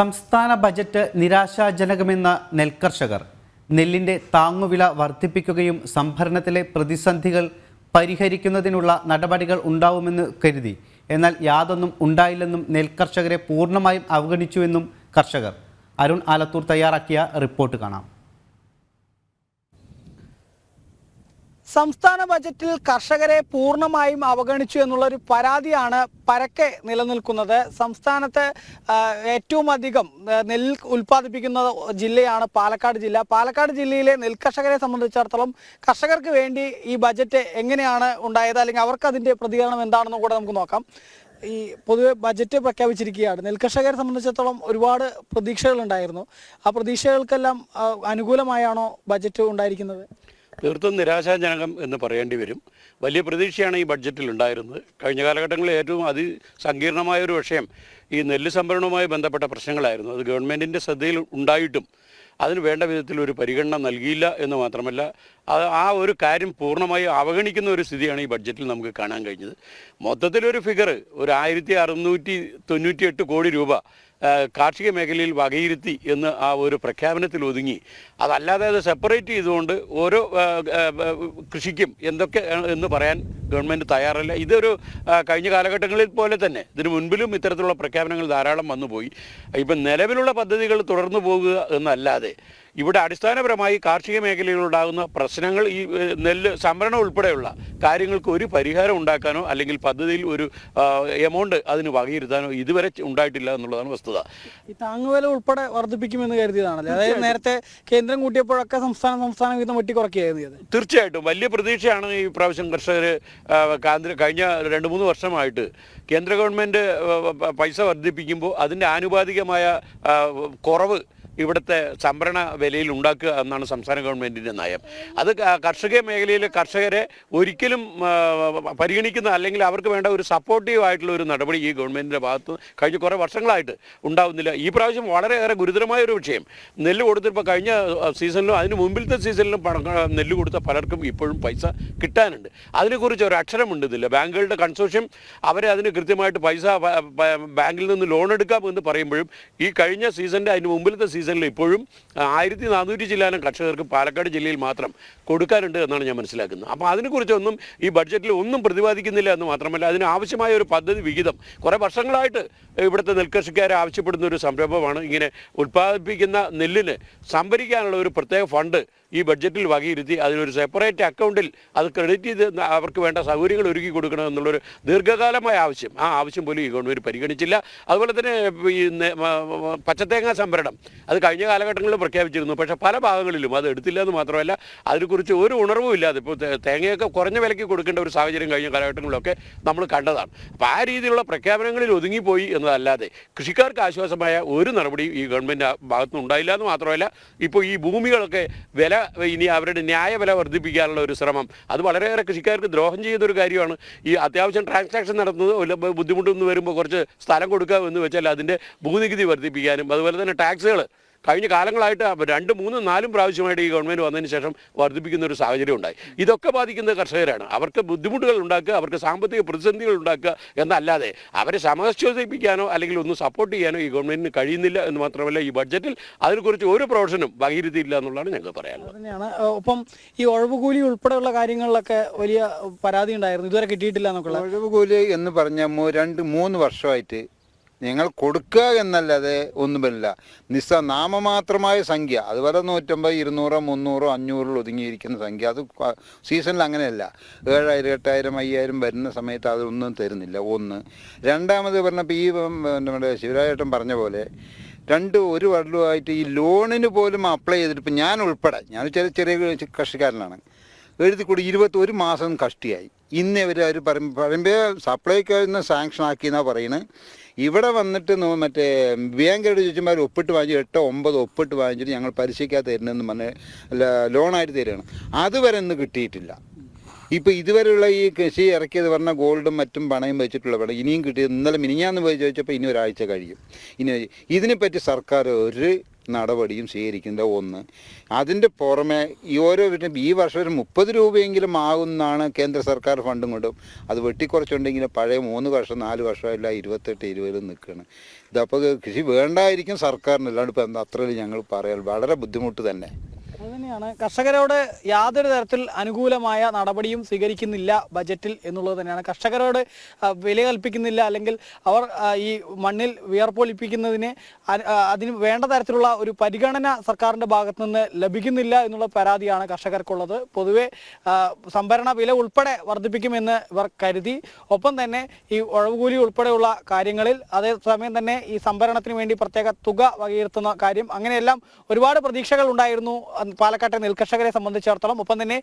സംസ്ഥാന ബജറ്റ് നിരാശാജനകമെന്ന നെൽകർഷകർ. നെല്ലിന്റെ താങ്ങുവില വർദ്ധിപ്പിക്കുകയും സംഭരണത്തിലെ പ്രതിസന്ധികൾ പരിഹരിക്കുന്നതിനുള്ള നടപടികൾ ഉണ്ടാവുമെന്ന് കരുതി. എന്നാൽ യാതൊന്നും ഉണ്ടായില്ലെന്നും നെൽകർഷകരെ പൂർണ്ണമായും അവഗണിച്ചുവെന്നും കർഷകർ. അരുൺ ആലത്തൂർ തയ്യാറാക്കിയ റിപ്പോർട്ട് കാണാം. സംസ്ഥാന ബജറ്റിൽ കർഷകരെ പൂർണ്ണമായും അവഗണിച്ചു എന്നുള്ളൊരു പരാതിയാണ് പരക്കെ നിലനിൽക്കുന്നത്. സംസ്ഥാനത്ത് ഏറ്റവും അധികം നെല്ല് ഉൽപ്പാദിപ്പിക്കുന്ന ജില്ലയാണ് പാലക്കാട് ജില്ല. പാലക്കാട് ജില്ലയിലെ നെൽകർഷകരെ സംബന്ധിച്ചിടത്തോളം കർഷകർക്ക് വേണ്ടി ഈ ബജറ്റ് എങ്ങനെയാണ് ഉണ്ടായത്, അല്ലെങ്കിൽ അവർക്ക് അതിൻ്റെ പ്രതികരണം എന്താണെന്ന് കൂടെ നമുക്ക് നോക്കാം. ഈ പൊതുവെ ബജറ്റ് പ്രഖ്യാപിച്ചിരിക്കുകയാണ്. നെൽകർഷകരെ സംബന്ധിച്ചിടത്തോളം ഒരുപാട് പ്രതീക്ഷകളുണ്ടായിരുന്നു. ആ പ്രതീക്ഷകൾക്കെല്ലാം അനുകൂലമായാണോ ബജറ്റ് ഉണ്ടായിരിക്കുന്നത്? തീർത്തും നിരാശാജനകം എന്ന് പറയേണ്ടി വരും. വലിയ പ്രതീക്ഷയാണ് ഈ ബഡ്ജറ്റിൽ ഉണ്ടായിരുന്നത്. കഴിഞ്ഞ കാലഘട്ടങ്ങളിൽ ഏറ്റവും അതിസങ്കീർണമായൊരു വിഷയം ഈ നെല്ല് സംഭരണവുമായി ബന്ധപ്പെട്ട പ്രശ്നങ്ങളായിരുന്നു. അത് ഗവൺമെൻറ്റിൻ്റെ ശ്രദ്ധയിൽ ഉണ്ടായിട്ടും അതിന് വേണ്ട വിധത്തിൽ ഒരു പരിഗണന നൽകിയില്ല എന്ന് മാത്രമല്ല, ആ ഒരു കാര്യം പൂർണ്ണമായി അവഗണിക്കുന്ന ഒരു സ്ഥിതിയാണ് ഈ ബഡ്ജറ്റിൽ നമുക്ക് കാണാൻ കഴിഞ്ഞത്. മൊത്തത്തിലൊരു ഫിഗർ ഒരു 1698 കോടി രൂപ കാർഷിക മേഖലയിൽ വകയിരുത്തി എന്ന് ആ ഒരു പ്രഖ്യാപനത്തിൽ ഒതുങ്ങി. അതല്ലാതെ അത് സെപ്പറേറ്റ് ചെയ്തുകൊണ്ട് ഓരോ കൃഷിക്കും എന്തൊക്കെ എന്ന് പറയാൻ ഗവൺമെൻറ് തയ്യാറല്ല. ഇതൊരു കഴിഞ്ഞ കാലഘട്ടങ്ങളിൽ പോലെ തന്നെ ഇതിനു മുൻപിലും ഇത്തരത്തിലുള്ള പ്രഖ്യാപനങ്ങൾ ധാരാളം വന്നുപോയി. ഇപ്പം നിലവിലുള്ള പദ്ധതികൾ തുടർന്നു പോകുക എന്നല്ലാതെ ഇവിടെ അടിസ്ഥാനപരമായി കാർഷിക മേഖലയിലുണ്ടാകുന്ന പ്രശ്നങ്ങൾ, ഈ നെല്ല് സംഭരണം ഉൾപ്പെടെയുള്ള കാര്യങ്ങൾക്ക് ഒരു പരിഹാരം ഉണ്ടാക്കാനോ അല്ലെങ്കിൽ പദ്ധതിയിൽ ഒരു എമൗണ്ട് അതിന് വകയിരുത്താനോ ഇതുവരെ ഉണ്ടായിട്ടില്ല എന്നുള്ളതാണ് വസ്തുത. ഈ താങ്ങുവില ഉൾപ്പെടെ വർദ്ധിപ്പിക്കുമെന്ന് കരുതിയതാണല്ലേ? അതായത് നേരത്തെ കേന്ദ്രം കൂട്ടിയപ്പോഴൊക്കെ സംസ്ഥാന വീതം വെട്ടിക്കുറയ്ക്കുകയായിരുന്നു. തീർച്ചയായിട്ടും വലിയ പ്രതീക്ഷയാണ് ഈ പ്രാവശ്യം കർഷകർ. കഴിഞ്ഞ 2-3 വർഷമായിട്ട് കേന്ദ്ര ഗവൺമെൻറ് പൈസ വർദ്ധിപ്പിക്കുമ്പോൾ അതിൻ്റെ ആനുപാതികമായ കുറവ് ഇവിടുത്തെ സംഭരണ വിലയിൽ ഉണ്ടാക്കുക എന്നാണ് സംസ്ഥാന ഗവൺമെൻറ്റിൻ്റെ നയം. അത് കാർഷിക മേഖലയിലെ കർഷകരെ ഒരിക്കലും പരിഗണിക്കുന്ന അല്ലെങ്കിൽ അവർക്ക് വേണ്ട ഒരു സപ്പോർട്ടീവ് ആയിട്ടുള്ള ഒരു നടപടി ഈ ഗവൺമെൻറ്റിൻ്റെ ഭാഗത്ത് കഴിഞ്ഞ കുറേ വർഷങ്ങളായിട്ട് ഉണ്ടാവുന്നില്ല. ഈ പ്രാവശ്യം വളരെയേറെ ഗുരുതരമായ ഒരു വിഷയം. നെല്ല് കൊടുത്തിപ്പോൾ കഴിഞ്ഞ സീസണിലും അതിന് മുമ്പിലത്തെ സീസണിലും നെല്ല് കൊടുത്ത പലർക്കും ഇപ്പോഴും പൈസ കിട്ടാനുണ്ട്. അതിനെക്കുറിച്ച് ഒരു അക്ഷരമുണ്ട് ഇതില്ല. ബാങ്കുകളുടെ കൺസോർഷ്യം അവരെ അതിന് കൃത്യമായിട്ട് പൈസ ബാങ്കിൽ നിന്ന് ലോൺ എടുക്കാമെന്ന് പറയുമ്പോഴും ഈ കഴിഞ്ഞ സീസണിൻ്റെ അതിന് മുമ്പിലത്തെ സീസണിൽ ഇപ്പോഴും 1400 ചില്ലാനം കർഷകർക്ക് പാലക്കാട് ജില്ലയിൽ മാത്രം കൊടുക്കാനുണ്ട് എന്നാണ് ഞാൻ മനസ്സിലാക്കുന്നത്. അപ്പോൾ അതിനെക്കുറിച്ചൊന്നും ഈ ബഡ്ജറ്റിൽ ഒന്നും പ്രതിപാദിക്കുന്നില്ല എന്ന് മാത്രമല്ല, അതിന് ആവശ്യമായ ഒരു പദ്ധതി വിഹിതം കുറേ വർഷങ്ങളായിട്ട് ഇവിടുത്തെ നെൽകൃഷിക്കാരെ ആവശ്യപ്പെടുന്ന ഒരു സംരംഭമാണ്. ഇങ്ങനെ ഉൽപ്പാദിപ്പിക്കുന്ന നെല്ലിന് സംഭരിക്കാനുള്ള ഒരു പ്രത്യേക ഫണ്ട് ഈ ബഡ്ജറ്റിൽ വകയിരുത്തി അതിനൊരു സെപ്പറേറ്റ് അക്കൗണ്ടിൽ അത് ക്രെഡിറ്റ് ചെയ്ത് അവർക്ക് വേണ്ട സൗകര്യങ്ങൾ ഒരുക്കി കൊടുക്കണം എന്നുള്ളൊരു ദീർഘകാലമായ ആവശ്യം, ആ ആവശ്യം പോലും ഈ ഗവൺമെൻറ് പരിഗണിച്ചില്ല. അതുപോലെ തന്നെ ഈ പച്ചത്തേങ്ങ സംഭരണം അത് കഴിഞ്ഞ കാലഘട്ടങ്ങളിൽ പ്രഖ്യാപിച്ചിരുന്നു. പക്ഷേ പല ഭാഗങ്ങളിലും അത് എടുത്തില്ല എന്ന് മാത്രമല്ല, അതിനെക്കുറിച്ച് ഒരു ഉണർവും ഇല്ലാതെ ഇപ്പോൾ തേങ്ങയൊക്കെ കുറഞ്ഞ വിലയ്ക്ക് കൊടുക്കേണ്ട ഒരു സാഹചര്യം കഴിഞ്ഞ കാലഘട്ടങ്ങളിലൊക്കെ നമ്മൾ കണ്ടതാണ്. അപ്പോൾ ആ രീതിയിലുള്ള പ്രഖ്യാപനങ്ങളിൽ ഒതുങ്ങിപ്പോയി എന്നതല്ലാതെ കൃഷിക്കാർക്ക് ആശ്വാസമായ ഒരു നടപടിയും ഈ ഗവൺമെൻറ് ഭാഗത്തുനിന്ന് ഉണ്ടായില്ല എന്ന് മാത്രമല്ല, ഇപ്പോൾ ഈ ഭൂമികളൊക്കെ വില ഇനി അവരുടെ ന്യായവില വർദ്ധിപ്പിക്കാനുള്ള ഒരു ശ്രമം അത് വളരെയേറെ കൃഷിക്കാർക്ക് ദ്രോഹം ചെയ്യുന്ന ഒരു കാര്യമാണ്. ഈ അത്യാവശ്യം ട്രാൻസാക്ഷൻ നടത്തുന്നത് ബുദ്ധിമുട്ടൊന്ന് വരുമ്പോൾ കുറച്ച് സ്ഥലം കൊടുക്കുക എന്ന് വെച്ചാൽ അതിൻ്റെ ഭൂനികുതി വർദ്ധിപ്പിക്കാനും അതുപോലെ തന്നെ ടാക്സുകൾ കഴിഞ്ഞ കാലങ്ങളായിട്ട് 2, 3, 4 പ്രാവശ്യമായിട്ട് ഈ ഗവൺമെൻറ് വന്നതിന് ശേഷം വർദ്ധിപ്പിക്കുന്ന ഒരു സാഹചര്യം ഉണ്ടായി. ഇതൊക്കെ ബാധിക്കുന്ന കർഷകരാണ്. അവർക്ക് ബുദ്ധിമുട്ടുകൾ ഉണ്ടാക്കുക, അവർക്ക് സാമ്പത്തിക പ്രതിസന്ധികൾ ഉണ്ടാക്കുക എന്നല്ലാതെ അവരെ സമാശ്വസിപ്പിക്കാനോ അല്ലെങ്കിൽ ഒന്ന് സപ്പോർട്ട് ചെയ്യാനോ ഈ ഗവൺമെൻറ്റിന് കഴിയുന്നില്ല എന്ന് മാത്രമല്ല, ഈ ബഡ്ജറ്റിൽ അതിനെക്കുറിച്ച് ഒരു പ്രൊവിഷനും വകയിരുത്തിയില്ല എന്നുള്ളതാണ് ഞങ്ങൾ പറയാനുള്ളത്. തന്നെയാണ്. ഒപ്പം ഈ ഒഴിവുകൂലി ഉൾപ്പെടെയുള്ള കാര്യങ്ങളിലൊക്കെ വലിയ പരാതി ഉണ്ടായിരുന്നു, ഇതുവരെ കിട്ടിയിട്ടില്ല എന്നൊക്കെ. ഒഴിവുകൂലി എന്ന് പറഞ്ഞ 2-3 വർഷമായിട്ട് ഞങ്ങൾ കൊടുക്കുക എന്നല്ലാതെ ഒന്നുമില്ല. നാമമാത്രമായ സംഖ്യ, അതുപോലെ 150, 200, 300, 500 ഒതുങ്ങിയിരിക്കുന്ന സംഖ്യ. അത് സീസണിൽ അങ്ങനെയല്ല. 7000, 8000, 5000 വരുന്ന സമയത്ത് അതൊന്നും തരുന്നില്ല. ഒന്ന്. രണ്ടാമത് പറഞ്ഞപ്പോൾ ഈ നമ്മുടെ ശിവരാജേട്ടൻ പറഞ്ഞ പോലെ 1 വർഷമായിട്ട് ഈ ലോണിന് പോലും അപ്ലൈ ചെയ്തിട്ട് ഇപ്പം ഞാൻ ഉൾപ്പെടെ, ഞാൻ ചെറിയ കൃഷിക്കാരനാണ്, എഴുതിക്കൂടി 21 മാസം കഷ്ടിയായി. ഇന്ന് അവർ പറയുമ്പോൾ സപ്ലൈക്ക് സാങ്ഷൻ ആക്കിയെന്നാണ് പറയുന്നത്. ഇവിടെ വന്നിട്ട് മറ്റേ ബാങ്കോട് ചോദിച്ചുമ്പോൾ ഒപ്പിട്ട് വാങ്ങിച്ച് 8-9 ഒപ്പിട്ട് വാങ്ങിച്ചിട്ട് ഞങ്ങൾ പലിശയ്ക്കകത്ത് തരുന്നതെന്ന് പറഞ്ഞ് ലോണായിട്ട് തരികയാണ്. അതുവരെ ഒന്നും കിട്ടിയിട്ടില്ല. ഇപ്പോൾ ഇതുവരെയുള്ള ഈ കൃഷി ഇറക്കിയത് പറഞ്ഞാൽ ഗോൾഡും മറ്റും പണയും വെച്ചിട്ടുള്ള പണം ഇനിയും കിട്ടിയത് ഇന്നലെ മിനിഞ്ഞാന്ന് പോയി ചോദിച്ചപ്പോൾ ഇനി ഒരാഴ്ച കഴിയും. ഇതിനെപ്പറ്റി സർക്കാർ ഒരു നടപടിയും സ്വീകരിക്കുന്നത്. ഒന്ന്. അതിൻ്റെ പുറമെ ഈ ഈ വർഷം ഒരു 30 രൂപയെങ്കിലും ആകുമെന്നാണ് കേന്ദ്ര സർക്കാർ ഫണ്ടും കൊണ്ടും. അത് വെട്ടിക്കുറച്ചുണ്ടെങ്കിൽ പഴയ 3 വർഷം 4 വർഷമായില്ല 28-20 നിൽക്കുകയാണ്. ഇതപ്പോൾ കൃഷി വേണ്ടായിരിക്കും സർക്കാരിന്, അല്ലാണ്ട് ഇപ്പം എന്താ അത്രയും ഞങ്ങൾ പറയാൻ വളരെ ബുദ്ധിമുട്ട് തന്നെ. അതുതന്നെയാണ് കർഷകരോട് യാതൊരു തരത്തിൽ അനുകൂലമായ നടപടിയും സ്വീകരിക്കുന്നില്ല ബജറ്റിൽ എന്നുള്ളത് തന്നെയാണ്. കർഷകരോട് വില കൽപ്പിക്കുന്നില്ല, അല്ലെങ്കിൽ അവർ ഈ മണ്ണിൽ വിയർപ്പൊലിപ്പിക്കുന്നതിന് അതിന് വേണ്ട തരത്തിലുള്ള ഒരു പരിഗണന സർക്കാരിൻ്റെ ഭാഗത്തു നിന്ന് ലഭിക്കുന്നില്ല എന്നുള്ള പരാതിയാണ് കർഷകർക്കുള്ളത്. പൊതുവെ സംഭരണ വില ഉൾപ്പെടെ വർദ്ധിപ്പിക്കുമെന്ന് ഇവർ കരുതി. ഒപ്പം തന്നെ ഈ ഉഴവുകൂലി ഉൾപ്പെടെയുള്ള കാര്യങ്ങളിൽ അതേസമയം തന്നെ ഈ സംഭരണത്തിന് വേണ്ടി പ്രത്യേക തുക വകയിരുത്തുന്ന കാര്യം, അങ്ങനെയെല്ലാം ഒരുപാട് പ്രതീക്ഷകൾ ഉണ്ടായിരുന്നു പാലക്കാട്ടെ നെൽകർഷകരെ സംബന്ധിച്ചിടത്തോളം. ഒപ്പം തന്നെ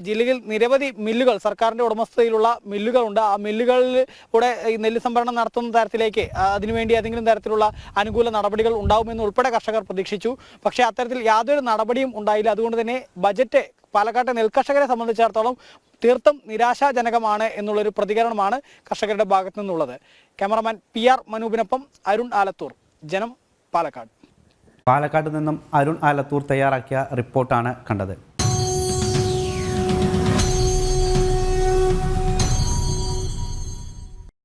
ജില്ലയിൽ നിരവധി മില്ലുകൾ, സർക്കാരിൻ്റെ ഉടമസ്ഥതയിലുള്ള മില്ലുകളുണ്ട്. ആ മില്ലുകളിലൂടെ ഈ നെല്ല് സംഭരണം നടത്തുന്ന തരത്തിലേക്ക് അതിനുവേണ്ടി ഏതെങ്കിലും തരത്തിലുള്ള അനുകൂല നടപടികൾ ഉണ്ടാവുമെന്ന് ഉൾപ്പെടെ കർഷകർ പ്രതീക്ഷിച്ചു. പക്ഷേ അത്തരത്തിൽ യാതൊരു നടപടിയും ഉണ്ടായില്ല. അതുകൊണ്ട് തന്നെ ബജറ്റ് പാലക്കാട്ടെ നെൽകർഷകരെ സംബന്ധിച്ചിടത്തോളം തീർത്തും നിരാശാജനകമാണ് എന്നുള്ളൊരു പ്രതികരണമാണ് കർഷകരുടെ ഭാഗത്തു നിന്നുള്ളത്. ക്യാമറമാൻ PR മനൂപിനൊപ്പം അരുൺ ആലത്തൂർ, ജനം, പാലക്കാട്. പാലക്കാട് നിന്നും അരുൺ ആലത്തൂർ തയ്യാറാക്കിയ റിപ്പോർട്ടാണ് കണ്ടത്.